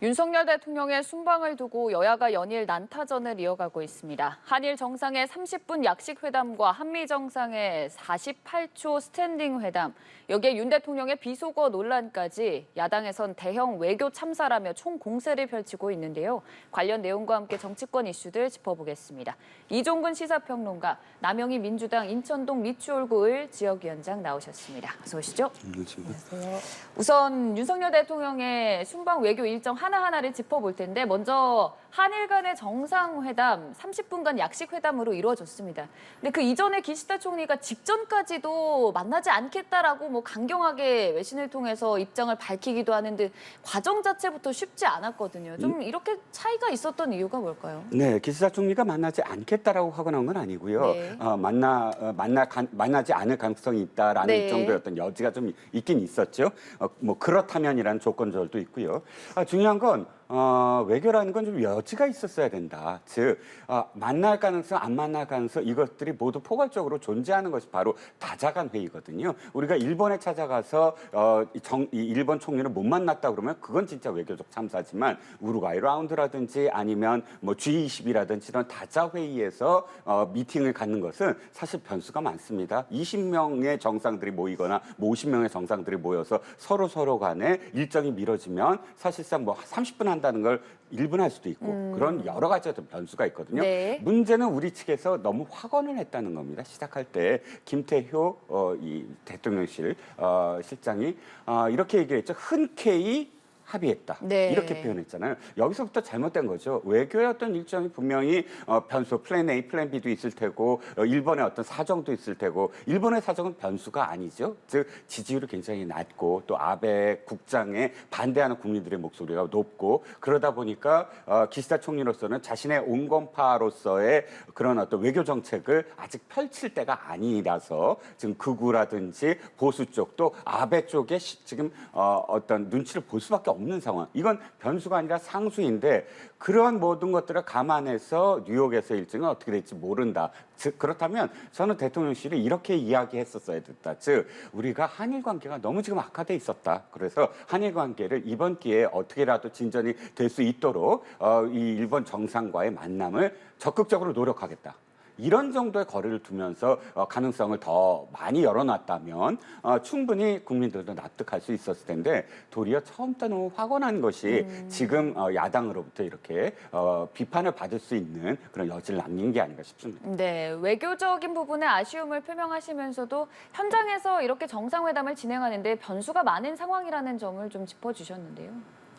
윤석열 대통령의 순방을 두고 여야가 연일 난타전을 이어가고 있습니다. 한일 정상의 30분 약식 회담과 한미 정상의 48초 스탠딩 회담, 여기에 윤 대통령의 비속어 논란까지 야당에선 대형 외교 참사라며 총공세를 펼치고 있는데요. 관련 내용과 함께 정치권 이슈들 짚어보겠습니다. 이종근 시사평론가, 남영희 민주당 인천동 리추홀구을 지역위원장 나오셨습니다. 어서 오시죠. 안녕하세요. 우선 윤석열 대통령의 순방 외교 일정 하나하나를 짚어볼 텐데 먼저 한일 간의 정상회담 30분간 약식 회담으로 이루어졌습니다. 근데 그 이전에 기시다 총리가 직전까지도 만나지 않겠다라고 강경하게 외신을 통해서 입장을 밝히기도 하는 듯 과정 자체부터 쉽지 않았거든요. 좀 이렇게 차이가 있었던 이유가 뭘까요? 네, 기시다 총리가 만나지 않겠다라고 하고 나온 건 아니고요. 네. 만나지 않을 가능성이 있다라는 네. 정도의 어떤 여지가 좀 있긴 있었죠. 그렇다면이라는 조건절도 있고요. 중요한 건 외교라는 건 좀 여지가 있었어야 된다. 즉 만날 가능성, 안 만날 가능성 이것들이 모두 포괄적으로 존재하는 것이 바로 다자간 회의거든요. 우리가 일본에 찾아가서 이 일본 총리를 못 만났다 그러면 그건 진짜 외교적 참사지만 우루과이 라운드라든지 아니면 G20이라든지 이런 다자 회의에서 미팅을 갖는 것은 사실 변수가 많습니다. 20명의 정상들이 모이거나 50명의 정상들이 모여서 서로 간에 일정이 미뤄지면 사실상 30분 한다는 걸 1분 할 수도 있고 그런 여러 가지 어떤 변수가 있거든요. 네. 문제는 우리 측에서 너무 확언을 했다는 겁니다. 시작할 때 김태효 이 대통령실 실장이 이렇게 얘기를 했죠. 흔쾌히 합의했다. 네. 이렇게 표현했잖아요. 여기서부터 잘못된 거죠. 외교의 어떤 일정이 분명히 변수, 플랜 A, 플랜 B도 있을 테고 일본의 어떤 사정도 있을 테고 일본의 사정은 변수가 아니죠. 즉 지지율이 굉장히 낮고 또 아베 국장에 반대하는 국민들의 목소리가 높고 그러다 보니까 기시다 총리로서는 자신의 온건파로서의 그런 어떤 외교 정책을 아직 펼칠 때가 아니라서 지금 극우라든지 보수 쪽도 아베 쪽에 지금 어떤 눈치를 볼 수밖에 없는 상황. 이건 변수가 아니라 상수인데 그런 모든 것들을 감안해서 뉴욕에서 일정은 어떻게 될지 모른다. 즉 그렇다면 저는 대통령실이 이렇게 이야기했었어야 됐다. 즉 우리가 한일 관계가 너무 지금 악화돼 있었다. 그래서 한일 관계를 이번 기회에 어떻게라도 진전이 될 수 있도록 이 일본 정상과의 만남을 적극적으로 노력하겠다. 이런 정도의 거리를 두면서 가능성을 더 많이 열어놨다면 충분히 국민들도 납득할 수 있었을 텐데 도리어 처음부터 너무 확언한 것이 지금 야당으로부터 이렇게 비판을 받을 수 있는 그런 여지를 남긴 게 아닌가 싶습니다. 네, 외교적인 부분에 아쉬움을 표명하시면서도 현장에서 이렇게 정상회담을 진행하는데 변수가 많은 상황이라는 점을 좀 짚어주셨는데요.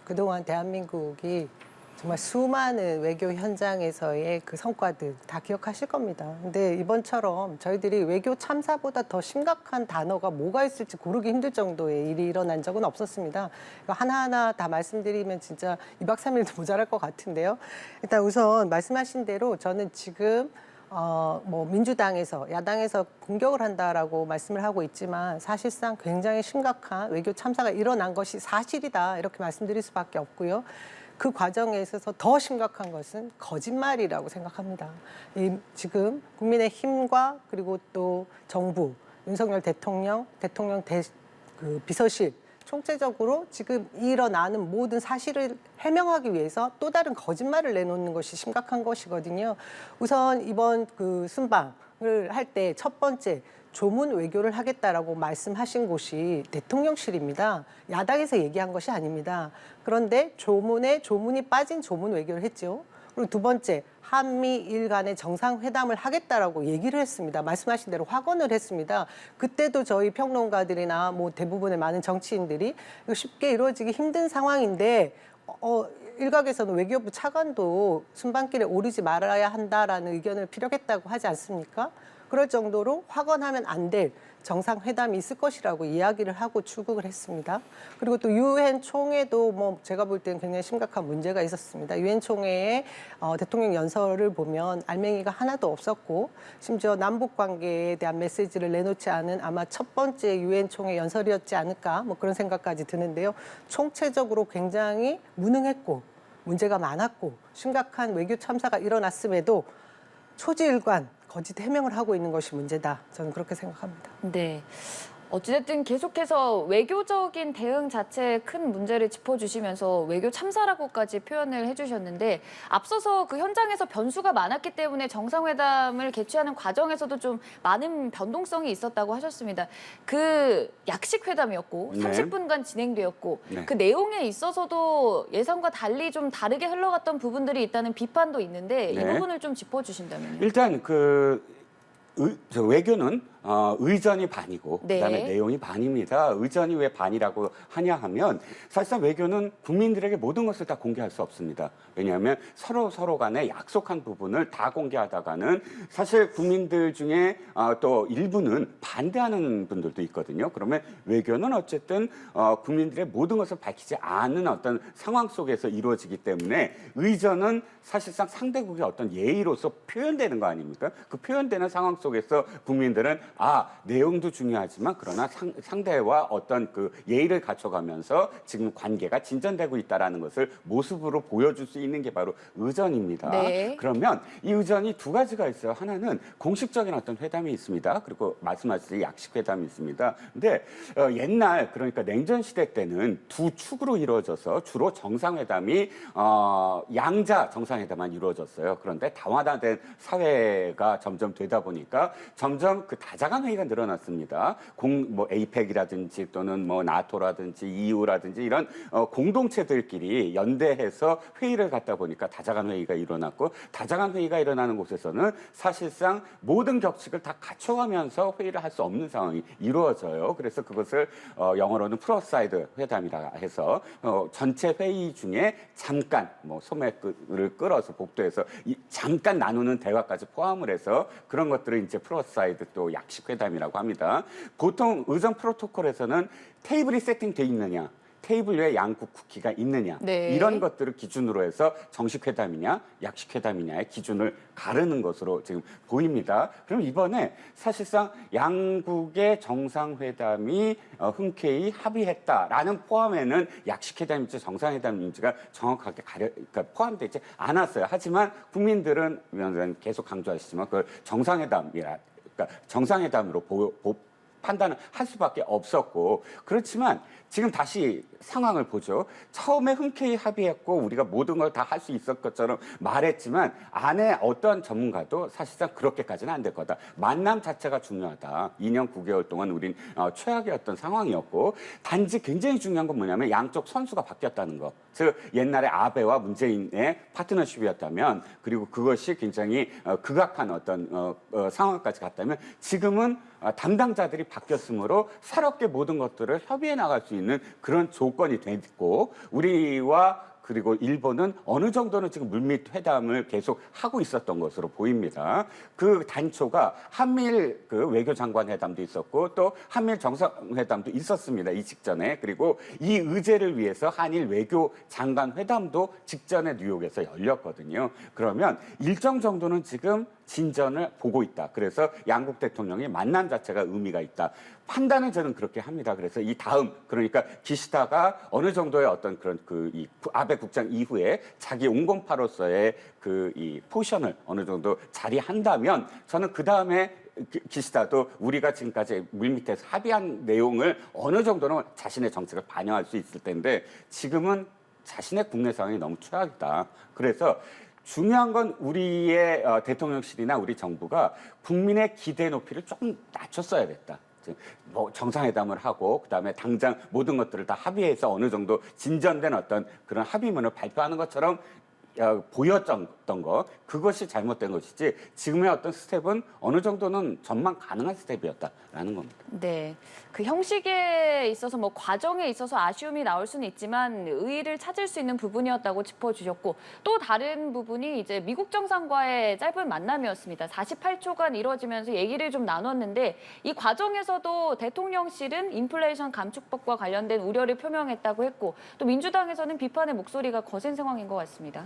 그동안 대한민국이 정말 수많은 외교 현장에서의 그 성과들 다 기억하실 겁니다. 근데 이번처럼 저희들이 외교 참사보다 더 심각한 단어가 뭐가 있을지 고르기 힘들 정도의 일이 일어난 적은 없었습니다. 하나하나 다 말씀드리면 진짜 2박 3일도 모자랄 것 같은데요. 일단 우선 말씀하신 대로 저는 지금 민주당에서 야당에서 공격을 한다라고 말씀을 하고 있지만 사실상 굉장히 심각한 외교 참사가 일어난 것이 사실이다 이렇게 말씀드릴 수밖에 없고요. 그 과정에 있어서 더 심각한 것은 거짓말이라고 생각합니다. 지금 국민의힘과 그리고 또 정부, 윤석열 대통령 비서실 총체적으로 지금 일어나는 모든 사실을 해명하기 위해서 또 다른 거짓말을 내놓는 것이 심각한 것이거든요. 우선 이번 그 순방을 할 때 첫 번째 조문 외교를 하겠다라고 말씀하신 곳이 대통령실입니다. 야당에서 얘기한 것이 아닙니다. 그런데 조문이 빠진 조문 외교를 했죠. 그리고 두 번째, 한미일 간의 정상회담을 하겠다라고 얘기를 했습니다. 말씀하신 대로 확언을 했습니다. 그때도 저희 평론가들이나 대부분의 많은 정치인들이 이거 쉽게 이루어지기 힘든 상황인데 일각에서는 외교부 차관도 순방길에 오르지 말아야 한다라는 의견을 피력했다고 하지 않습니까? 그럴 정도로 확언하면 안 될 정상회담이 있을 것이라고 이야기를 하고 출국을 했습니다. 그리고 또 유엔 총회도 제가 볼 때는 굉장히 심각한 문제가 있었습니다. 유엔 총회의 대통령 연설을 보면 알맹이가 하나도 없었고 심지어 남북 관계에 대한 메시지를 내놓지 않은 아마 첫 번째 유엔 총회 연설이었지 않을까 그런 생각까지 드는데요. 총체적으로 굉장히 무능했고 문제가 많았고 심각한 외교 참사가 일어났음에도 초지일관 거짓 해명을 하고 있는 것이 문제다. 저는 그렇게 생각합니다. 네. 어찌됐든 계속해서 외교적인 대응 자체에 큰 문제를 짚어주시면서 외교 참사라고까지 표현을 해주셨는데 앞서서 그 현장에서 변수가 많았기 때문에 정상회담을 개최하는 과정에서도 좀 많은 변동성이 있었다고 하셨습니다. 그 약식 회담이었고 네. 30분간 진행되었고 네. 그 내용에 있어서도 예상과 달리 좀 다르게 흘러갔던 부분들이 있다는 비판도 있는데 이 네. 부분을 좀 짚어주신다면요. 일단 저 외교는 의전이 반이고 네. 그다음에 내용이 반입니다. 의전이 왜 반이라고 하냐 하면 사실상 외교는 국민들에게 모든 것을 다 공개할 수 없습니다. 왜냐하면 서로 간에 약속한 부분을 다 공개하다가는 사실 국민들 중에 또 일부는 반대하는 분들도 있거든요. 그러면 외교는 어쨌든 국민들의 모든 것을 밝히지 않은 어떤 상황 속에서 이루어지기 때문에 의전은 사실상 상대국의 어떤 예의로서 표현되는 거 아닙니까? 그 표현되는 상황 속에서 국민들은 내용도 중요하지만 그러나 상대와 어떤 그 예의를 갖춰가면서 지금 관계가 진전되고 있다라는 것을 모습으로 보여줄 수 있는 게 바로 의전입니다. 네. 그러면 이 의전이 두 가지가 있어요. 하나는 공식적인 어떤 회담이 있습니다. 그리고 말씀하셨듯이 약식 회담이 있습니다. 근데 옛날 그러니까 냉전 시대 때는 두 축으로 이루어져서 주로 정상회담이 양자 정상회담만 이루어졌어요. 그런데 다원화된 사회가 점점 되다 보니까 점점 그 다자간 회의가 늘어났습니다. 에이펙이라든지 또는 나토라든지 EU라든지 이런 공동체들끼리 연대해서 회의를 갖다 보니까 다자간 회의가 일어났고 다자간 회의가 일어나는 곳에서는 사실상 모든 격식을 다 갖춰가면서 회의를 할 수 없는 상황이 이루어져요. 그래서 그것을 영어로는 프로사이드 회담이라 해서 전체 회의 중에 잠깐 소매를 끌어서 복도에서 잠깐 나누는 대화까지 포함을 해서 그런 것들을 이제 프로사이드 또 약식 회담이라고 합니다. 보통 의전 프로토콜에서는 테이블이 세팅돼 있느냐, 테이블 위에 양국 국기가 있느냐 네. 이런 것들을 기준으로 해서 정식 회담이냐 약식 회담이냐의 기준을 가르는 것으로 지금 보입니다. 그럼 이번에 사실상 양국의 정상회담이 흔쾌히 합의했다라는 포함에는 약식 회담인지 정상회담인지가 정확하게 그러니까 포함되지 않았어요. 하지만 국민들은 위원장님 계속 강조하시지만 그걸 정상회담으로 판단을 할 수밖에 없었고 그렇지만 지금 다시 상황을 보죠. 처음에 흔쾌히 합의했고 우리가 모든 걸 다 할 수 있을 것처럼 말했지만 안에 어떤 전문가도 사실상 그렇게까지는 안 될 거다. 만남 자체가 중요하다. 2년 9개월 동안 우린 최악의 어떤 상황이었고 단지 굉장히 중요한 건 뭐냐면 양쪽 선수가 바뀌었다는 거. 즉 옛날에 아베와 문재인의 파트너십이었다면 그리고 그것이 굉장히 극악한 어떤 상황까지 갔다면 지금은 담당자들이 바뀌었으므로 새롭게 모든 것들을 협의해 나갈 수 있는 그런 조건이 됐고 우리와 그리고 일본은 어느 정도는 지금 물밑 회담을 계속 하고 있었던 것으로 보입니다. 그 단초가 한미일 그 외교장관 회담도 있었고 또 한미일 정상회담도 있었습니다. 이 직전에. 그리고 이 의제를 위해서 한일 외교장관 회담도 직전에 뉴욕에서 열렸거든요. 그러면 일정 정도는 지금 진전을 보고 있다. 그래서 양국 대통령의 만남 자체가 의미가 있다. 판단은 저는 그렇게 합니다. 그래서 이 다음 그러니까 기시다가 어느 정도의 어떤 그런 이 아베 국장 이후에 자기 온건파로서의 이 포션을 어느 정도 자리한다면 저는 그 다음에 기시다도 우리가 지금까지 물밑에서 합의한 내용을 어느 정도는 자신의 정책을 반영할 수 있을 텐데 지금은 자신의 국내 상황이 너무 최악이다. 그래서 중요한 건 우리의 대통령실이나 우리 정부가 국민의 기대 높이를 조금 낮췄어야 됐다. 정상회담을 하고 그다음에 당장 모든 것들을 다 합의해서 어느 정도 진전된 어떤 그런 합의문을 발표하는 것처럼 보였던 거 그것이 잘못된 것이지 지금의 어떤 스텝은 어느 정도는 전망 가능한 스텝이었다라는 겁니다. 네, 그 형식에 있어서 과정에 있어서 아쉬움이 나올 수는 있지만 의의를 찾을 수 있는 부분이었다고 짚어주셨고 또 다른 부분이 이제 미국 정상과의 짧은 만남이었습니다. 48초간 이루어지면서 얘기를 좀 나눴는데 이 과정에서도 대통령실은 인플레이션 감축법과 관련된 우려를 표명했다고 했고 또 민주당에서는 비판의 목소리가 거센 상황인 것 같습니다.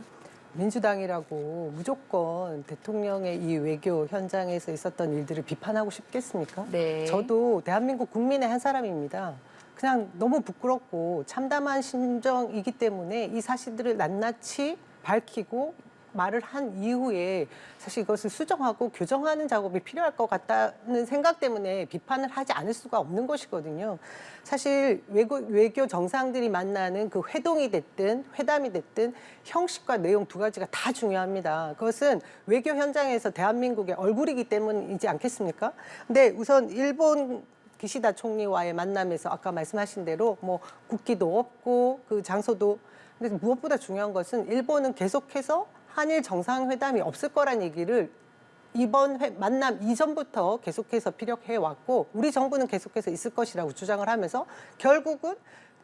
민주당이라고 무조건 대통령의 이 외교 현장에서 있었던 일들을 비판하고 싶겠습니까? 네. 저도 대한민국 국민의 한 사람입니다. 그냥 너무 부끄럽고 참담한 심정이기 때문에 이 사실들을 낱낱이 밝히고 말을 한 이후에 사실 이것을 수정하고 교정하는 작업이 필요할 것 같다는 생각 때문에 비판을 하지 않을 수가 없는 것이거든요. 사실 외교 정상들이 만나는 그 회동이 됐든 회담이 됐든 형식과 내용 두 가지가 다 중요합니다. 그것은 외교 현장에서 대한민국의 얼굴이기 때문이지 않겠습니까? 근데 우선 일본 기시다 총리와의 만남에서 아까 말씀하신 대로 뭐 국기도 없고 그 장소도, 근데 무엇보다 중요한 것은 일본은 계속해서 한일 정상회담이 없을 거란 얘기를 이번 만남 이전부터 계속해서 피력해 왔고, 우리 정부는 계속해서 있을 것이라고 주장을 하면서 결국은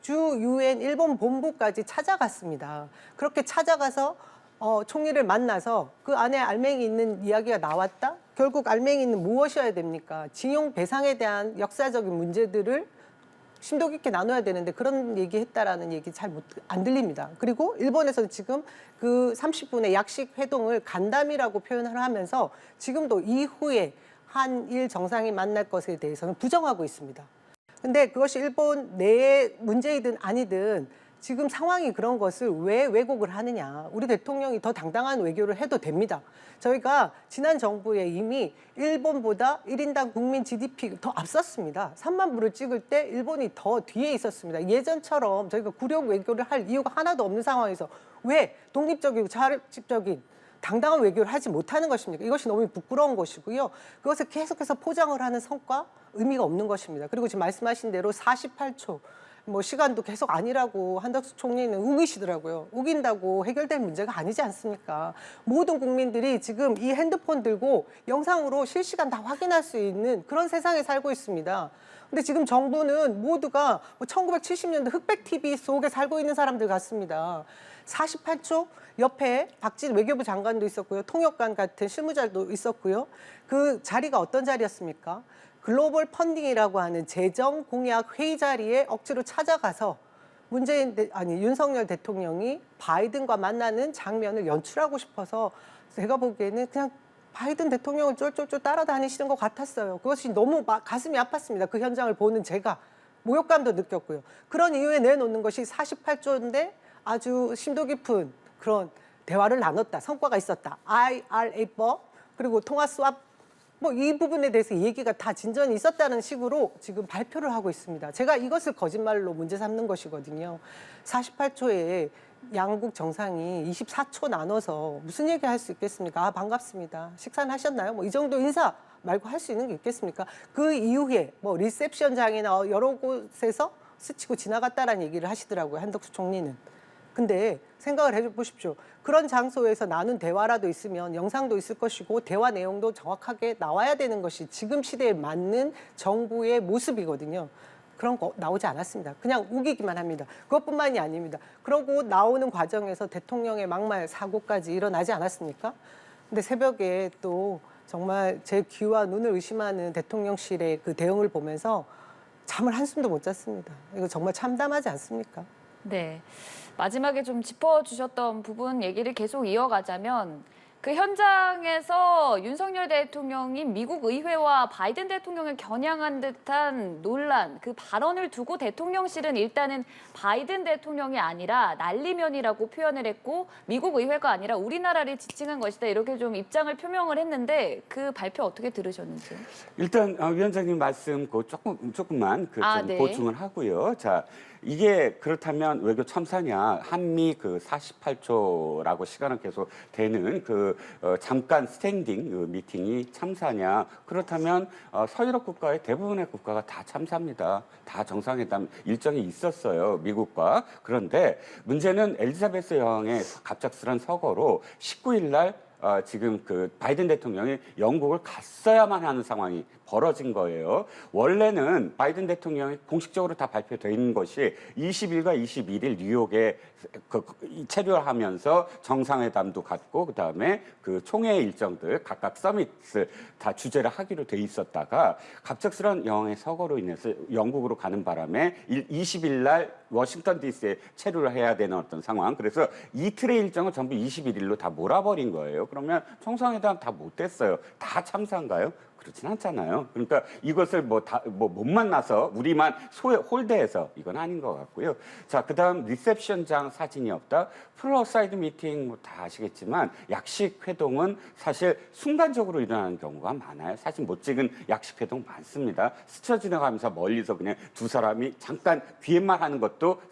주 유엔 일본 본부까지 찾아갔습니다. 그렇게 찾아가서 총리를 만나서 그 안에 알맹이 있는 이야기가 나왔다? 결국 알맹이는 무엇이어야 됩니까? 징용 배상에 대한 역사적인 문제들을 심도 깊게 나눠야 되는데 그런 얘기했다라는 얘기 잘 안 들립니다. 그리고 일본에서는 지금 그 30분의 약식 회동을 간담이라고 표현을 하면서 지금도 이후에 한일 정상이 만날 것에 대해서는 부정하고 있습니다. 근데 그것이 일본 내의 문제이든 아니든 지금 상황이 그런 것을 왜 왜곡을 하느냐. 우리 대통령이 더 당당한 외교를 해도 됩니다. 저희가 지난 정부에 이미 일본보다 1인당 국민 GDP 더 앞섰습니다. 3만 불을 찍을 때 일본이 더 뒤에 있었습니다. 예전처럼 저희가 굴욕 외교를 할 이유가 하나도 없는 상황에서 왜 독립적이고 자립적인 당당한 외교를 하지 못하는 것입니까? 이것이 너무 부끄러운 것이고요. 그것을 계속해서 포장을 하는 성과, 의미가 없는 것입니다. 그리고 지금 말씀하신 대로 48초, 뭐 시간도 계속 아니라고 한덕수 총리는 우기시더라고요. 우긴다고 해결될 문제가 아니지 않습니까? 모든 국민들이 지금 이 핸드폰 들고 영상으로 실시간 다 확인할 수 있는 그런 세상에 살고 있습니다. 근데 지금 정부는 모두가 1970년대 흑백 TV 속에 살고 있는 사람들 같습니다. 48초 옆에 박진 외교부 장관도 있었고요. 통역관 같은 실무자도 있었고요. 그 자리가 어떤 자리였습니까? 글로벌 펀딩이라고 하는 재정 공약 회의 자리에 억지로 찾아가서 윤석열 대통령이 바이든과 만나는 장면을 연출하고 싶어서 제가 보기에는 그냥 바이든 대통령을 쫄쫄쫄 따라다니시는 것 같았어요. 그것이 너무 가슴이 아팠습니다. 그 현장을 보는 제가 모욕감도 느꼈고요. 그런 이유에 내놓는 것이 48조인데 아주 심도 깊은 그런 대화를 나눴다. 성과가 있었다. IRA법 그리고 통화 스왑 뭐 이 부분에 대해서 얘기가 다 진전이 있었다는 식으로 지금 발표를 하고 있습니다. 제가 이것을 거짓말로 문제 삼는 것이거든요. 48초에 양국 정상이 24초 나눠서 무슨 얘기 할 수 있겠습니까? 아, 반갑습니다. 식사는 하셨나요? 뭐 이 정도 인사 말고 할 수 있는 게 있겠습니까? 그 이후에 뭐 리셉션장이나 여러 곳에서 스치고 지나갔다라는 얘기를 하시더라고요. 한덕수 총리는. 근데 생각을 해보십시오. 그런 장소에서 나눈 대화라도 있으면 영상도 있을 것이고 대화 내용도 정확하게 나와야 되는 것이 지금 시대에 맞는 정부의 모습이거든요. 그런 거 나오지 않았습니다. 그냥 우기기만 합니다. 그것뿐만이 아닙니다. 그러고 나오는 과정에서 대통령의 막말 사고까지 일어나지 않았습니까? 근데 새벽에 또 정말 제 귀와 눈을 의심하는 대통령실의 그 대응을 보면서 잠을 한숨도 못 잤습니다. 이거 정말 참담하지 않습니까? 네. 마지막에 좀 짚어주셨던 부분 얘기를 계속 이어가자면 그 현장에서 윤석열 대통령이 미국 의회와 바이든 대통령을 겨냥한 듯한 논란, 그 발언을 두고 대통령실은 일단은 바이든 대통령이 아니라 난리면이라고 표현을 했고 미국 의회가 아니라 우리나라를 지칭한 것이다. 이렇게 좀 입장을 표명을 했는데 그 발표 어떻게 들으셨는지요? 일단 위원장님 말씀 조금만 좀 네. 보충을 하고요. 자, 이게 그렇다면 외교 참사냐? 한미 그 48초라고 시간은 계속 되는 그 잠깐 스탠딩 그 미팅이 참사냐? 그렇다면 서유럽 국가의 대부분의 국가가 다 참사입니다. 다 정상회담 일정이 있었어요. 미국과. 그런데 문제는 엘리자베스 여왕의 갑작스런 서거로 19일 날 지금 그 바이든 대통령이 영국을 갔어야만 하는 상황이 벌어진 거예요. 원래는 바이든 대통령이 공식적으로 다 발표된 것이 20일과 21일 뉴욕에 체류하면서 정상회담도 갖고 그다음에 그 총회 일정들 각각 서밋을 다 주재를 하기로 돼 있었다가 갑작스런 여왕의 서거로 인해서 영국으로 가는 바람에 20일 날 워싱턴 DC에 체류를 해야 되는 어떤 상황. 그래서 이틀의 일정을 전부 21일로 다 몰아버린 거예요. 그러면 정상회담 다 못했어요. 다 참사인가요? 그렇진 않잖아요. 그러니까 이것을 못 만나서 우리만 홀대해서 이건 아닌 것 같고요. 자, 그다음 리셉션장 사진이 없다. 플로어사이드 미팅 뭐 다 아시겠지만 약식 회동은 사실 순간적으로 일어나는 경우가 많아요. 사실 못 찍은 약식 회동 많습니다. 스쳐 지나가면서 멀리서 그냥 두 사람이 잠깐 귀에만 하는 것도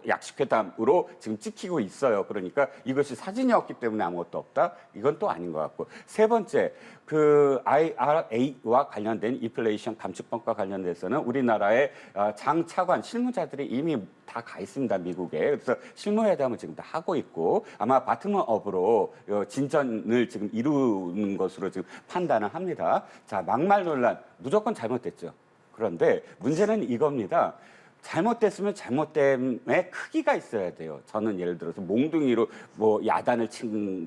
약식 회담으로 지금 찍히고 있어요. 그러니까 이것이 사진이 없기 때문에 아무것도 없다. 이건 또 아닌 것 같고. 세 번째, 그 IRA와 관련된 인플레이션 감축법과 관련돼서는 우리나라의 장 차관 실무자들이 이미 다 가 있습니다, 미국에. 그래서 실무회담을 지금 다 하고 있고 아마 바트먼업으로 진전을 지금 이루는 것으로 지금 판단을 합니다. 자, 막말 논란 무조건 잘못됐죠. 그런데 문제는 이겁니다. 잘못됐으면 잘못됨의 크기가 있어야 돼요. 저는 예를 들어서 몽둥이로 뭐 야단을 칠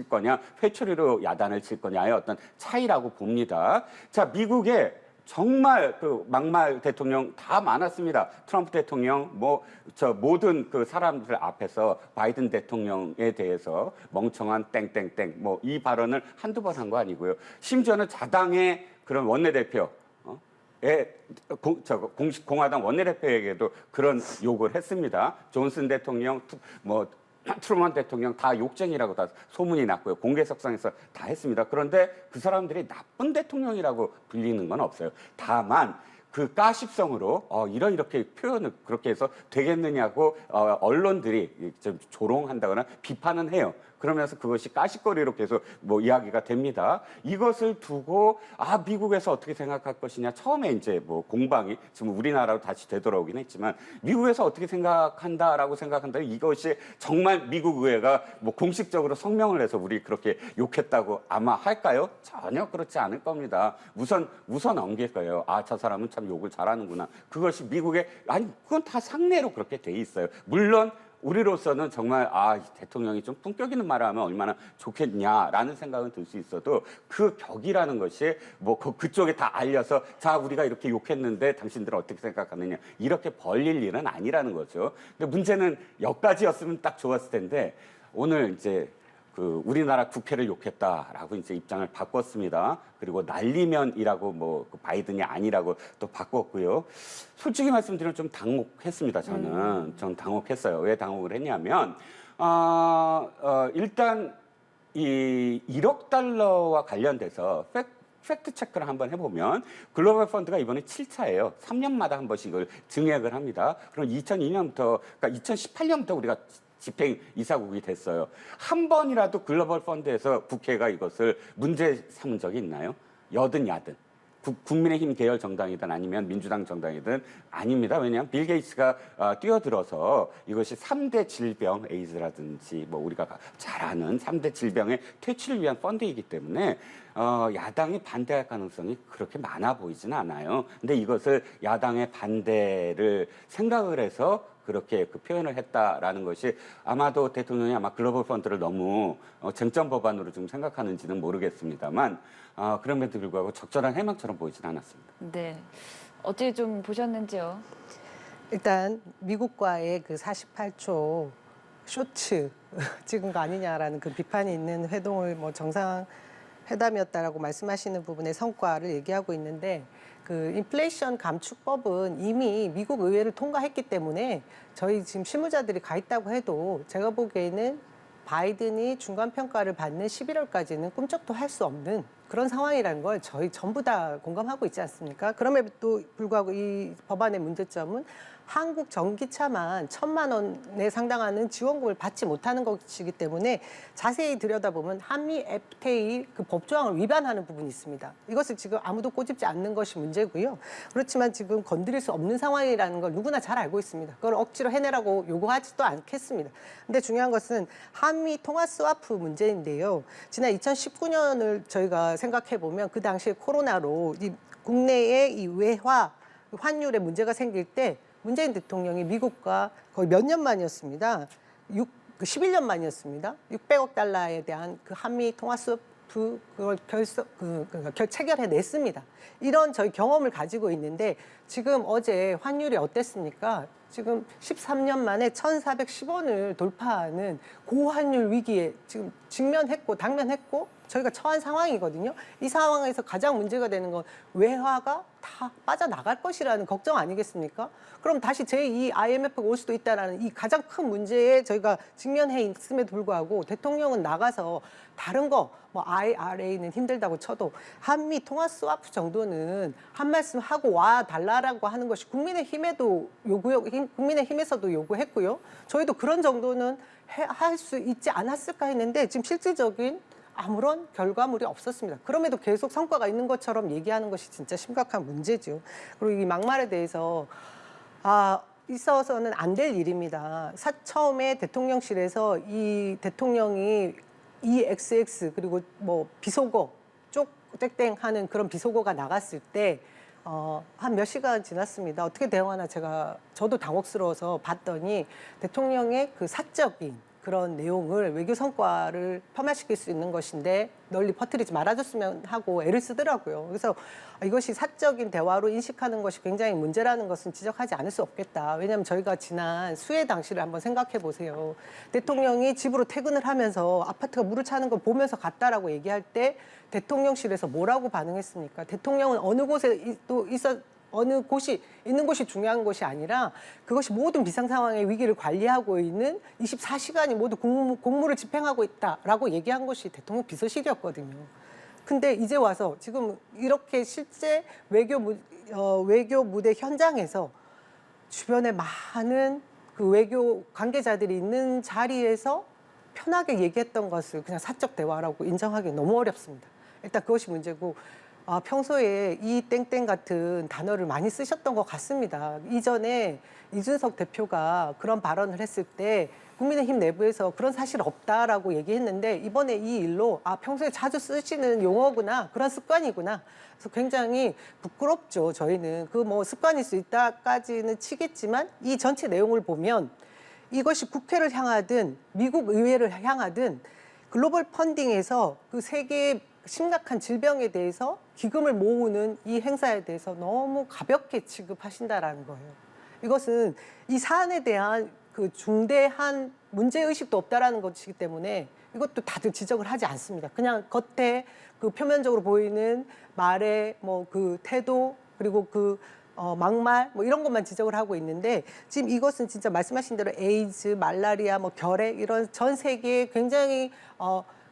거냐, 회초리로 야단을 칠 거냐의 어떤 차이라고 봅니다. 자, 미국에 정말 그 막말 대통령 다 많았습니다. 트럼프 대통령, 모든 그 사람들 앞에서 바이든 대통령에 대해서 멍청한 땡땡땡, 이 발언을 한두 번 한 거 아니고요. 심지어는 자당의 그런 원내대표, 공식 공화당 원내대표에게도 그런 욕을 했습니다. 존슨 대통령, 트루먼 대통령 다 욕쟁이라고 다 소문이 났고요. 공개석상에서 다 했습니다. 그런데 그 사람들이 나쁜 대통령이라고 불리는 건 없어요. 다만 그 까십성으로 이렇게 표현을 그렇게 해서 되겠느냐고 언론들이 좀 조롱한다거나 비판은 해요. 그러면서 그것이 까십거리로 계속 이야기가 됩니다. 이것을 두고 미국에서 어떻게 생각할 것이냐. 처음에 이제 공방이 지금 우리나라로 다시 되돌아오긴 했지만 미국에서 어떻게 생각한다라고 생각한다. 이것이 정말 미국 의회가 공식적으로 성명을 해서 우리 그렇게 욕했다고 아마 할까요? 전혀 그렇지 않을 겁니다. 우선 넘길 거예요. 저 사람은 참 욕을 잘하는구나. 그것이 미국의 그건 다 상례로 그렇게 돼 있어요. 물론 우리로서는 정말 대통령이 좀 품격 있는 말을 하면 얼마나 좋겠냐라는 생각은 들 수 있어도 그 격이라는 것이 그쪽에 다 알려서 자 우리가 이렇게 욕했는데 당신들은 어떻게 생각하느냐 이렇게 벌릴 일은 아니라는 거죠. 근데 문제는 여기까지였으면 딱 좋았을 텐데 오늘 이제 그 우리나라 국회를 욕했다라고 이제 입장을 바꿨습니다. 그리고 날리면이라고 바이든이 아니라고 또 바꿨고요. 솔직히 말씀드리면 좀 당혹했습니다. 전 당혹했어요. 왜 당혹을 했냐면 일단 이 1억 달러와 관련돼서 팩트 체크를 한번 해보면 글로벌 펀드가 이번에 7차예요. 3년마다 한 번씩 이걸 증액을 합니다. 그럼 2002년부터, 그러니까 2018년부터 우리가 집행 이사국이 됐어요. 한 번이라도 글로벌 펀드에서 국회가 이것을 문제 삼은 적이 있나요? 여든 야든. 국민의힘 계열 정당이든 아니면 민주당 정당이든 아닙니다. 왜냐하면 빌 게이츠가 뛰어들어서 이것이 3대 질병, 에이즈라든지 우리가 잘 아는 3대 질병의 퇴치를 위한 펀드이기 때문에 야당이 반대할 가능성이 그렇게 많아 보이지는 않아요. 근데 이것을 야당의 반대를 생각을 해서 그렇게 그 표현을 했다라는 것이 아마도 대통령이 아마 글로벌 펀드를 너무 쟁점 법안으로 좀 생각하는지는 모르겠습니다만 그럼에도 불구하고 적절한 해명처럼 보이진 않았습니다. 네, 어떻게 좀 보셨는지요? 일단 미국과의 그 48초 쇼츠 찍은 거 아니냐라는 그 비판이 있는 회동을 정상회담이었다라고 말씀하시는 부분의 성과를 얘기하고 있는데 그 인플레이션 감축법은 이미 미국 의회를 통과했기 때문에 저희 지금 실무자들이 가 있다고 해도 제가 보기에는 바이든이 중간평가를 받는 11월까지는 꿈쩍도 할 수 없는 그런 상황이라는 걸 저희 전부 다 공감하고 있지 않습니까? 그럼에도 불구하고 이 법안의 문제점은 한국 전기차만 1,000만 원에 상당하는 지원금을 받지 못하는 것이기 때문에 자세히 들여다보면 한미 FTA 그 법조항을 위반하는 부분이 있습니다. 이것을 지금 아무도 꼬집지 않는 것이 문제고요. 그렇지만 지금 건드릴 수 없는 상황이라는 걸 누구나 잘 알고 있습니다. 그걸 억지로 해내라고 요구하지도 않겠습니다. 근데 중요한 것은 한미 통화 스와프 문제인데요. 지난 2019년을 저희가 생각해 보면 그 당시에 코로나로 이 국내의 이 외화 환율에 문제가 생길 때 문재인 대통령이 미국과 거의 몇 년 만이었습니다. 11년 만이었습니다. 600억 달러에 대한 그 한미 통화 스와프 그걸 체결해냈습니다. 이런 저희 경험을 가지고 있는데 지금 어제 환율이 어땠습니까? 지금 13년 만에 1,410원을 돌파하는 고환율 위기에 지금 직면했고 당면했고 저희가 처한 상황이거든요. 이 상황에서 가장 문제가 되는 건 외화가 다 빠져나갈 것이라는 걱정 아니겠습니까? 그럼 다시 제2 IMF가 올 수도 있다는 이 가장 큰 문제에 저희가 직면해 있음에도 불구하고 대통령은 나가서 다른 거, 뭐 IRA는 힘들다고 쳐도 한미 통화 스와프 정도는 한 말씀 하고 와 달라라고 하는 것이 국민의힘에서도 요구했고요. 저희도 그런 정도는 할 수 있지 않았을까 했는데 지금 실질적인 아무런 결과물이 없었습니다. 그럼에도 계속 성과가 있는 것처럼 얘기하는 것이 진짜 심각한 문제죠. 그리고 이 막말에 대해서 있어서는 안 될 일입니다. 처음에 대통령실에서 이 대통령이 EXX 그리고 뭐 비속어 쪽 땡땡 하는 그런 비속어가 나갔을 때 한 몇 시간 지났습니다. 어떻게 대응하나 저도 당혹스러워서 봤더니 대통령의 그 사적인 그런 내용을 외교 성과를 폄하시킬 수 있는 것인데 널리 퍼뜨리지 말아줬으면 하고 애를 쓰더라고요. 그래서 이것이 사적인 대화로 인식하는 것이 굉장히 문제라는 것은 지적하지 않을 수 없겠다. 왜냐하면 저희가 지난 수해 당시를 한번 생각해 보세요. 대통령이 집으로 퇴근을 하면서 아파트가 물을 차는 걸 보면서 갔다라고 얘기할 때 대통령실에서 뭐라고 반응했습니까? 대통령은 어느 곳에 또 어느 곳이 있는 곳이 중요한 것이 아니라 그것이 모든 비상 상황의 위기를 관리하고 있는 24시간이 모두 공무를 집행하고 있다라고 얘기한 것이 대통령 비서실이었거든요. 근데 이제 와서 지금 이렇게 실제 외교 무대 현장에서 주변에 많은 그 외교 관계자들이 있는 자리에서 편하게 얘기했던 것을 그냥 사적 대화라고 인정하기 너무 어렵습니다. 일단 그것이 문제고 평소에 이 땡땡 같은 단어를 많이 쓰셨던 것 같습니다. 이전에 이준석 대표가 그런 발언을 했을 때 국민의힘 내부에서 그런 사실 없다라고 얘기했는데 이번에 이 일로 평소에 자주 쓰시는 용어구나, 그런 습관이구나. 그래서 굉장히 부끄럽죠. 저희는 그 뭐 습관일 수 있다까지는 치겠지만 이 전체 내용을 보면 이것이 국회를 향하든 미국 의회를 향하든 글로벌 펀딩에서 그 세계의 심각한 질병에 대해서 기금을 모으는 이 행사에 대해서 너무 가볍게 취급하신다라는 거예요. 이것은 이 사안에 대한 그 중대한 문제의식도 없다라는 것이기 때문에 이것도 다들 지적을 하지 않습니다. 그냥 겉에 그 표면적으로 보이는 말의 뭐 그 태도 그리고 그 막말 뭐 이런 것만 지적을 하고 있는데 지금 이것은 진짜 말씀하신 대로 에이즈, 말라리아, 뭐 결핵 이런 전 세계에 굉장히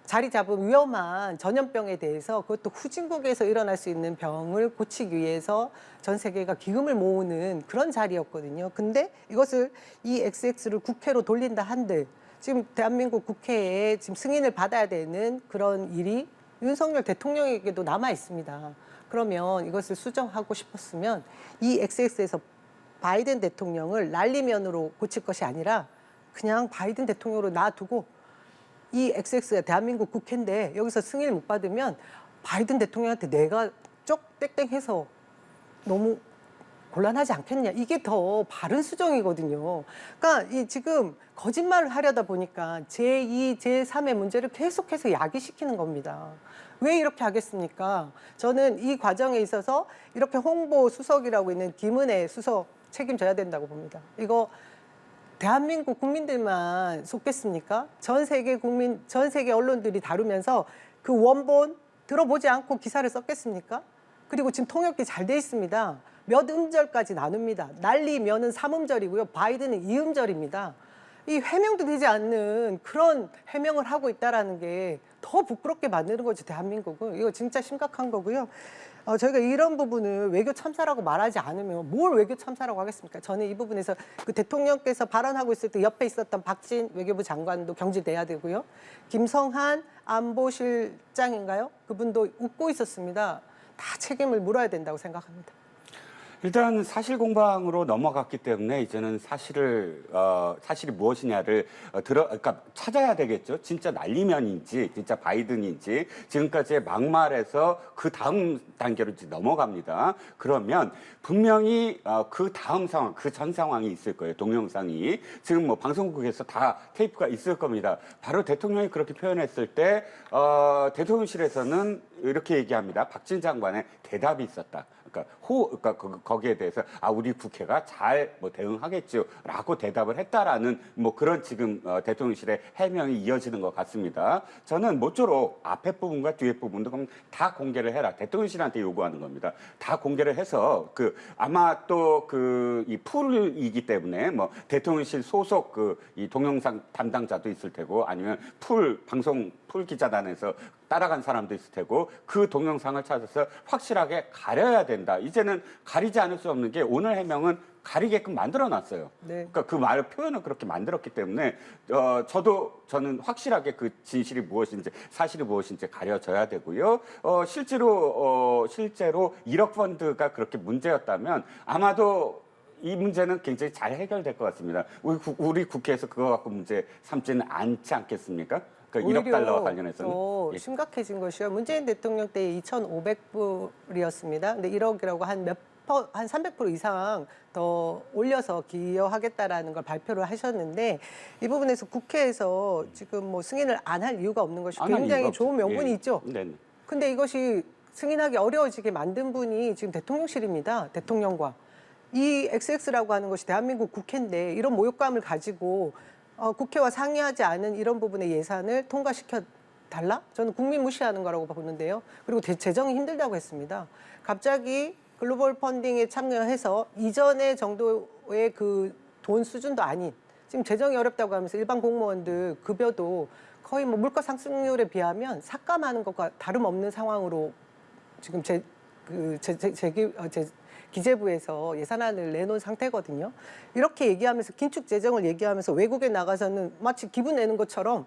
자리 잡은 위험한 전염병에 대해서 그것도 후진국에서 일어날 수 있는 병을 고치기 위해서 전 세계가 기금을 모으는 그런 자리였거든요. 근데 이것을 이 XX를 국회로 돌린다 한들 지금 대한민국 국회에 지금 승인을 받아야 되는 그런 일이 윤석열 대통령에게도 남아 있습니다. 그러면 이것을 수정하고 싶었으면 이 XX에서 바이든 대통령을 난리면으로 고칠 것이 아니라 그냥 바이든 대통령으로 놔두고 이 XX가 대한민국 국회인데 여기서 승인을 못 받으면 바이든 대통령한테 내가 쪽 땡땡해서 너무 곤란하지 않겠냐. 이게 더 바른 수정이거든요. 그러니까 이 지금 거짓말을 하려다 보니까 제2, 제3의 문제를 계속해서 야기시키는 겁니다. 왜 이렇게 하겠습니까? 저는 이 과정에 있어서 이렇게 홍보 수석이라고 있는 김은혜 수석 책임져야 된다고 봅니다. 이거 대한민국 국민들만 속겠습니까? 전 세계 언론들이 다루면서 그 원본 들어보지 않고 기사를 썼겠습니까? 그리고 지금 통역이 잘 돼 있습니다. 몇 음절까지 나눕니다. 난리면은 3음절이고요. 바이든은 2음절입니다. 이 해명도 되지 않는 그런 해명을 하고 있다라는 게 더 부끄럽게 만드는 거죠, 대한민국은. 이거 진짜 심각한 거고요. 저희가 이런 부분을 외교 참사라고 말하지 않으면 뭘 외교 참사라고 하겠습니까? 저는 이 부분에서 그 대통령께서 발언하고 있을 때 옆에 있었던 박진 외교부 장관도 경질돼야 되고요. 김성한 안보실장인가요? 그분도 웃고 있었습니다. 다 책임을 물어야 된다고 생각합니다. 일단 사실 공방으로 넘어갔기 때문에 이제는 사실이 무엇이냐를 그러니까 찾아야 되겠죠. 진짜 난리면인지, 진짜 바이든인지, 지금까지의 막말에서 그 다음 단계로 이제 넘어갑니다. 그러면 분명히 그 다음 상황, 그 전 상황이 있을 거예요. 동영상이. 지금 뭐 방송국에서 다 테이프가 있을 겁니다. 바로 대통령이 그렇게 표현했을 때, 대통령실에서는 이렇게 얘기합니다. 박진 장관의 대답이 있었다. 그러니까 거기에 대해서 우리 국회가 잘 뭐 대응하겠죠라고 대답을 했다라는 뭐 그런 지금 대통령실의 해명이 이어지는 것 같습니다. 저는 모쪼록 앞에 부분과 뒤에 부분도 그럼 다 공개를 해라. 대통령실한테 요구하는 겁니다. 다 공개를 해서 아마 또 이 풀이기 때문에 뭐 대통령실 소속 이 동영상 담당자도 있을 테고 아니면 방송 풀 기자단에서 따라간 사람도 있을 테고 그 동영상을 찾아서 확실하게 가려야 된다. 이제는 가리지 않을 수 없는 게 오늘 해명은 가리게끔 만들어놨어요. 네. 그러니까 그 말 표현을 그렇게 만들었기 때문에 저는 확실하게 그 진실이 무엇인지 사실이 무엇인지 가려져야 되고요. 실제로 1억 펀드가 그렇게 문제였다면 아마도 이 문제는 굉장히 잘 해결될 것 같습니다. 우리 국회에서 그거 갖고 문제 삼지는 않지 않겠습니까? 그러니까 1억 달러와 관련해서는. 더 예. 심각해진 것이요. 문재인 대통령 때 2,500불이었습니다. 근데 1억이라고 한 300% 이상 더 올려서 기여하겠다라는 걸 발표를 하셨는데 이 부분에서 국회에서 지금 뭐 승인을 안 할 이유가 없는 것이 안 할 굉장히 이유가 좋은 없죠. 명분이 예. 있죠. 네네. 근데 이것이 승인하기 어려워지게 만든 분이 지금 대통령실입니다. 대통령과. 이 XX라고 하는 것이 대한민국 국회인데 이런 모욕감을 가지고 국회와 상의하지 않은 이런 부분의 예산을 통과시켜 달라? 저는 국민 무시하는 거라고 보는데요. 그리고 재정이 힘들다고 했습니다. 갑자기 글로벌 펀딩에 참여해서 이전의 정도의 그 돈 수준도 아닌 지금 재정이 어렵다고 하면서 일반 공무원들 급여도 거의 뭐 물가 상승률에 비하면 삭감하는 것과 다름없는 상황으로 지금 기재부에서 예산안을 내놓은 상태거든요. 이렇게 얘기하면서 긴축 재정을 얘기하면서 외국에 나가서는 마치 기분 내는 것처럼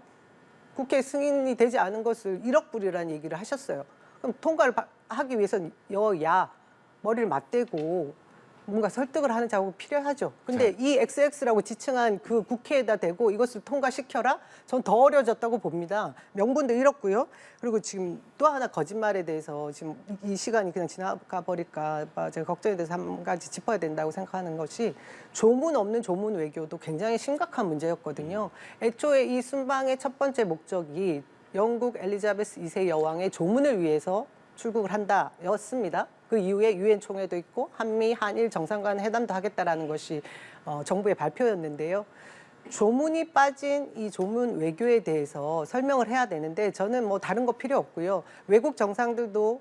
국회 승인이 되지 않은 것을 1억 불이라는 얘기를 하셨어요. 그럼 통과를 하기 위해서는 여야 머리를 맞대고 뭔가 설득을 하는 작업이 필요하죠. 근데 이 XX라고 지칭한 그 국회에다 대고 이것을 통과시켜라? 전 더 어려워졌다고 봅니다. 명분도 잃었고요. 그리고 지금 또 하나 거짓말에 대해서 지금 이 시간이 그냥 지나가 버릴까 봐 제가 걱정이 돼서 한 가지 짚어야 된다고 생각하는 것이 조문 없는 조문 외교도 굉장히 심각한 문제였거든요. 애초에 이 순방의 첫 번째 목적이 영국 엘리자베스 2세 여왕의 조문을 위해서 출국을 한다였습니다. 그 이후에 유엔 총회도 있고 한미 한일 정상간 회담도 하겠다라는 것이 정부의 발표였는데요. 조문이 빠진 이 조문 외교에 대해서 설명을 해야 되는데 저는 뭐 다른 거 필요 없고요. 외국 정상들도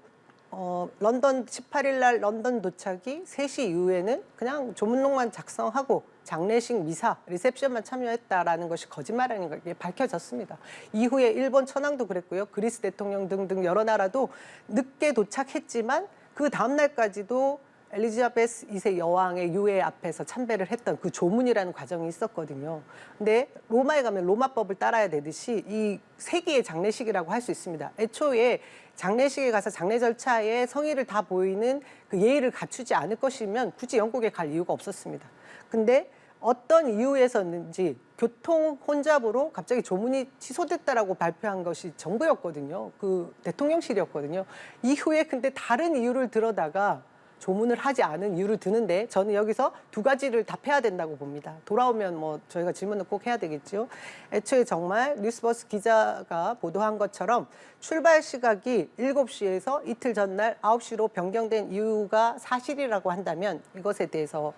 런던 18일 날 런던 도착이 3시 이후에는 그냥 조문록만 작성하고 장례식 미사, 리셉션만 참여했다라는 것이 거짓말이라는 게 밝혀졌습니다. 이후에 일본 천황도 그랬고요. 그리스 대통령 등등 여러 나라도 늦게 도착했지만 그 다음 날까지도 엘리자베스 2세 여왕의 유해 앞에서 참배를 했던 그 조문이라는 과정이 있었거든요. 근데 로마에 가면 로마법을 따라야 되듯이 이 세기의 장례식이라고 할 수 있습니다. 애초에 장례식에 가서 장례 절차에 성의를 다 보이는 그 예의를 갖추지 않을 것이면 굳이 영국에 갈 이유가 없었습니다. 근데 어떤 이유에서는지 교통 혼잡으로 갑자기 조문이 취소됐다라고 발표한 것이 정부였거든요. 그 대통령실이었거든요. 이후에 근데 다른 이유를 들어다가 조문을 하지 않은 이유를 드는데 저는 여기서 두 가지를 답해야 된다고 봅니다. 돌아오면 뭐 저희가 질문을 꼭 해야 되겠죠. 애초에 정말 뉴스버스 기자가 보도한 것처럼 출발 시각이 7시에서 이틀 전날 9시로 변경된 이유가 사실이라고 한다면 이것에 대해서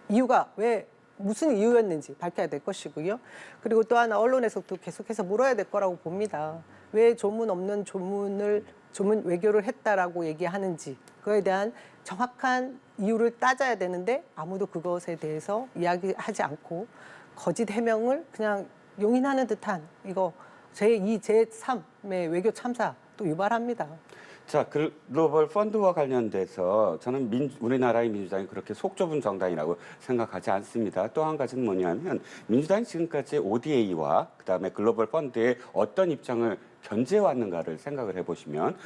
이유가 무슨 이유였는지 밝혀야 될 것이고요. 그리고 또 하나 언론에서도 계속해서 물어야 될 거라고 봅니다. 왜 조문 없는 조문 외교를 했다라고 얘기하는지 그거에 대한 정확한 이유를 따져야 되는데 아무도 그것에 대해서 이야기하지 않고 거짓 해명을 그냥 용인하는 듯한 이거 제2, 제3의 외교 참사 또 유발합니다. 자, 글로벌 펀드와 관련돼서 저는 우리나라의 민주당이 그렇게 속 좁은 정당이라고 생각하지 않습니다. 또 한 가지는 뭐냐면 민주당이 지금까지 ODA와 그다음에 글로벌 펀드에 어떤 입장을 견제해왔는가를 생각을 해보시면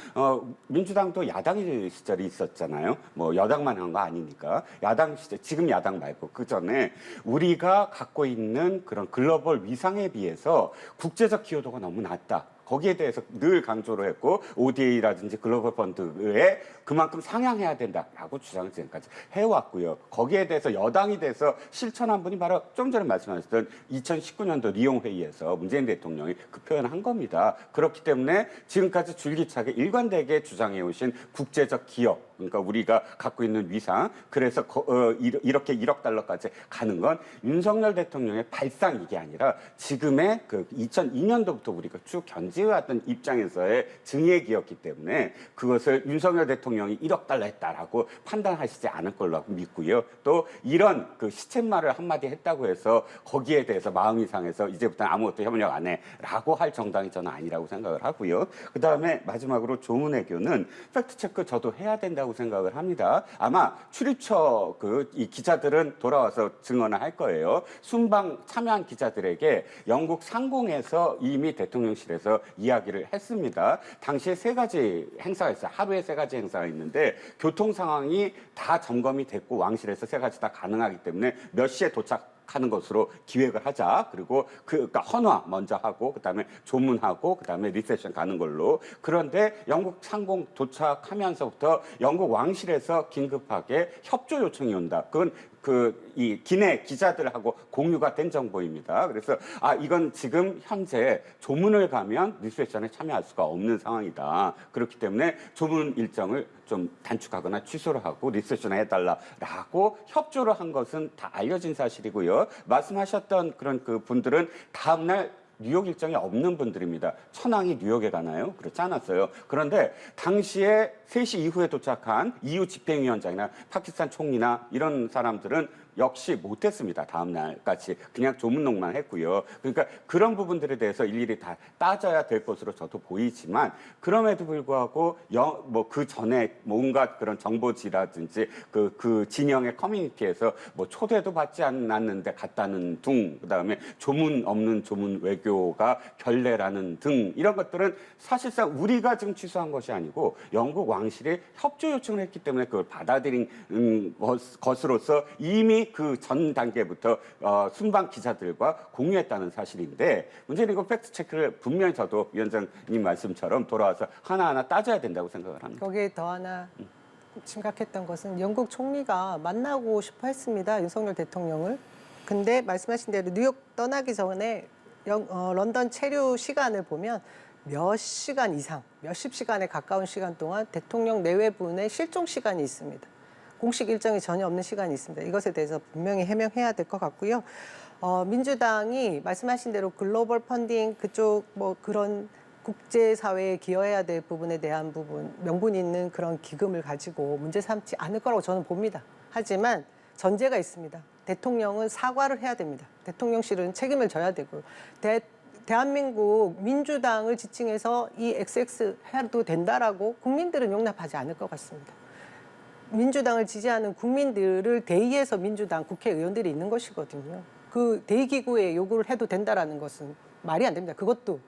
민주당도 야당일 시절이 있었잖아요. 뭐 여당만 한 거 아니니까. 야당 시절, 지금 야당 말고 그 전에 우리가 갖고 있는 그런 글로벌 위상에 비해서 국제적 기여도가 너무 낮다. 거기에 대해서 늘 강조를 했고 ODA라든지 글로벌 펀드에 그만큼 상향해야 된다라고 주장을 지금까지 해왔고요. 거기에 대해서 여당이 돼서 실천한 분이 바로 좀 전에 말씀하셨던 2019년도 리옹 회의에서 문재인 대통령이 그 표현을 한 겁니다. 그렇기 때문에 지금까지 줄기차게 일관되게 주장해오신 국제적 기여 그러니까 우리가 갖고 있는 위상, 그래서 이렇게 1억 달러까지 가는 건 윤석열 대통령의 발상 이게 아니라 지금의 그 2002년도부터 우리가 쭉 견지해왔던 입장에서의 증액이었기 때문에 그것을 윤석열 대통령이 1억 달러 했다라고 판단하시지 않을 걸로 믿고요. 또 이런 그 시쳇말을 한마디 했다고 해서 거기에 대해서 마음이 상해서 이제부터는 아무것도 협력 안 해라고 할 정당이 저는 아니라고 생각을 하고요. 그다음에 마지막으로 조문외교는 팩트체크 저도 해야 된다고 생각을 합니다. 아마 출입처 이 기자들은 돌아와서 증언을 할 거예요. 순방 참여한 기자들에게 영국 상공에서 이미 대통령실에서 이야기를 했습니다. 당시에 3가지 행사가 있어요. 하루에 3가지 행사가 있는데 교통 상황이 다 점검이 됐고 왕실에서 3가지 다 가능하기 때문에 몇 시에 도착하는 것으로 기획을 하자. 그리고 그러니까 헌화 먼저 하고 그다음에 조문하고 그다음에 리셉션 가는 걸로. 그런데 영국 상공 도착하면서부터 영국 왕실에서 긴급하게 협조 요청이 온다. 그건 이 기내 기자들하고 공유가 된 정보입니다. 그래서 이건 지금 현재 조문을 가면 리셉션에 참여할 수가 없는 상황이다. 그렇기 때문에 조문 일정을 좀 단축하거나 취소를 하고 리셉션을 해달라라고 협조를 한 것은 다 알려진 사실이고요. 말씀하셨던 그런 그 분들은 다음날 뉴욕 일정이 없는 분들입니다. 천황이 뉴욕에 가나요? 그렇지 않았어요. 그런데 당시에 3시 이후에 도착한 EU 집행위원장이나 파키스탄 총리나 이런 사람들은 역시 못했습니다. 다음 날까지 그냥 조문록만 했고요. 그러니까 그런 부분들에 대해서 일일이 다 따져야 될 것으로 저도 보이지만 그럼에도 불구하고 그 전에 뭔가 그런 정보지라든지 그 진영의 커뮤니티에서 초대도 받지 않았는데 갔다는 둥, 그다음에 조문 없는 조문 외교가 결례라는 등 이런 것들은 사실상 우리가 지금 취소한 것이 아니고 영국 왕실이 협조 요청을 했기 때문에 그걸 받아들인 것으로서 이미 그 전 단계부터 순방 기자들과 공유했다는 사실인데 문제는 이거 팩트 체크를 분명히 저도 위원장님 말씀처럼 돌아와서 하나하나 따져야 된다고 생각을 합니다. 거기에 더 하나 심각했던 것은 영국 총리가 만나고 싶어 했습니다. 윤석열 대통령을. 근데 말씀하신 대로 뉴욕 떠나기 전에 런던 체류 시간을 보면 몇 시간 이상, 몇십 시간에 가까운 시간 동안 대통령 내외분의 실종 시간이 있습니다. 공식 일정이 전혀 없는 시간이 있습니다. 이것에 대해서 분명히 해명해야 될 것 같고요. 민주당이 말씀하신 대로 글로벌 펀딩 그쪽 그런 국제사회에 기여해야 될 부분에 대한 부분, 명분 있는 그런 기금을 가지고 문제 삼지 않을 거라고 저는 봅니다. 하지만 전제가 있습니다. 대통령은 사과를 해야 됩니다. 대통령실은 책임을 져야 되고 대한민국 민주당을 지칭해서 이 XX 해도 된다라고 국민들은 용납하지 않을 것 같습니다. 민주당을 지지하는 국민들을 대의해서 민주당 국회의원들이 있는 것이거든요. 그 대의기구에 요구를 해도 된다라는 것은 말이 안 됩니다. 그것도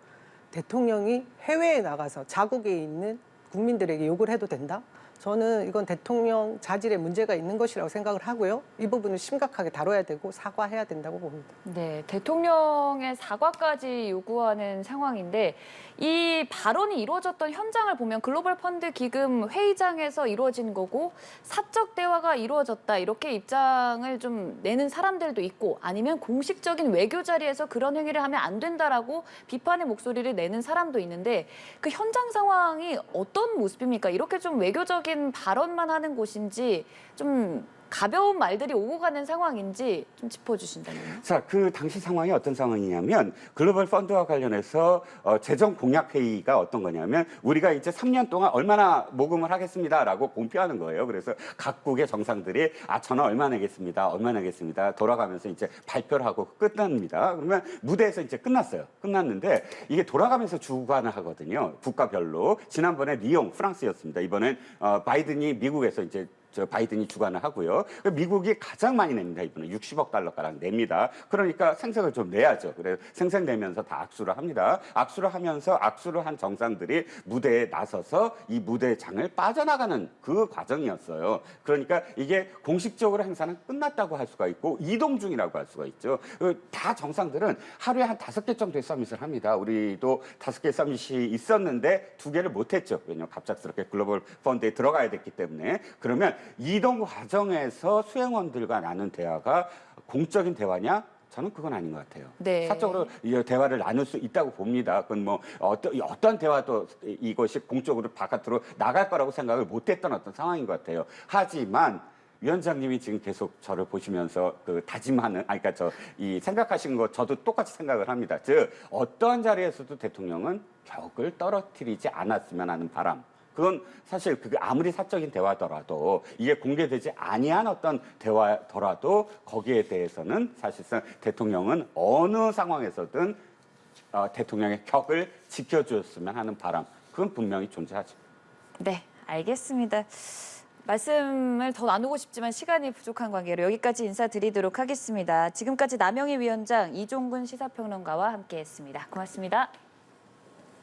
대통령이 해외에 나가서 자국에 있는 국민들에게 요구를 해도 된다? 저는 이건 대통령 자질에 문제가 있는 것이라고 생각을 하고요. 이 부분을 심각하게 다뤄야 되고 사과해야 된다고 봅니다. 네, 대통령의 사과까지 요구하는 상황인데 이 발언이 이루어졌던 현장을 보면 글로벌 펀드 기금 회의장에서 이루어진 거고 사적 대화가 이루어졌다 이렇게 입장을 좀 내는 사람들도 있고 아니면 공식적인 외교 자리에서 그런 행위를 하면 안 된다라고 비판의 목소리를 내는 사람도 있는데 그 현장 상황이 어떤 모습입니까? 이렇게 좀 외교적인 발언만 하는 곳인지 좀 가벼운 말들이 오고 가는 상황인지 좀 짚어주신다면요. 자, 그 당시 상황이 어떤 상황이냐면 글로벌 펀드와 관련해서 재정 공약 회의가 어떤 거냐면 우리가 이제 3년 동안 얼마나 모금을 하겠습니다라고 공표하는 거예요. 그래서 각국의 정상들이 저는 얼마 내겠습니다. 얼마 내겠습니다. 돌아가면서 이제 발표를 하고 끝납니다. 그러면 무대에서 이제 끝났어요. 끝났는데 이게 돌아가면서 주관을 하거든요. 국가별로. 지난번에 리옹 프랑스였습니다. 이번엔 바이든이 미국에서 이제 바이든이 주관을 하고요. 미국이 가장 많이 냅니다. 이번에 60억 달러가량 냅니다. 그러니까 생색을 좀 내야죠. 그래서 생색 내면서 다 악수를 합니다. 악수를 하면서 악수를 한 정상들이 무대에 나서서 이 무대장을 빠져나가는 그 과정이었어요. 그러니까 이게 공식적으로 행사는 끝났다고 할 수가 있고 이동 중이라고 할 수가 있죠. 다 정상들은 하루에 한 5개 정도의 서밋을 합니다. 우리도 5개 서밋이 있었는데 2개를 못했죠. 왜냐하면 갑작스럽게 글로벌 펀드에 들어가야 됐기 때문에. 그러면 이동 과정에서 수행원들과 나눈 대화가 공적인 대화냐? 저는 그건 아닌 것 같아요. 네. 사적으로 이 대화를 나눌 수 있다고 봅니다. 그건 뭐 어떤 대화도 이것이 공적으로 바깥으로 나갈 거라고 생각을 못했던 어떤 상황인 것 같아요. 하지만 위원장님이 지금 계속 저를 보시면서 그 다짐하는, 그러니까 이 생각하시는 거 저도 똑같이 생각을 합니다. 즉 어떠한 자리에서도 대통령은 벽을 떨어뜨리지 않았으면 하는 바람. 그건 사실 그게 아무리 사적인 대화더라도 이게 공개되지 아니한 어떤 대화더라도 거기에 대해서는 사실상 대통령은 어느 상황에서든 대통령의 격을 지켜주었으면 하는 바람. 그건 분명히 존재하죠. 네, 알겠습니다. 말씀을 더 나누고 싶지만 시간이 부족한 관계로 여기까지 인사드리도록 하겠습니다. 지금까지 남영희 위원장, 이종근 시사평론가와 함께했습니다. 고맙습니다.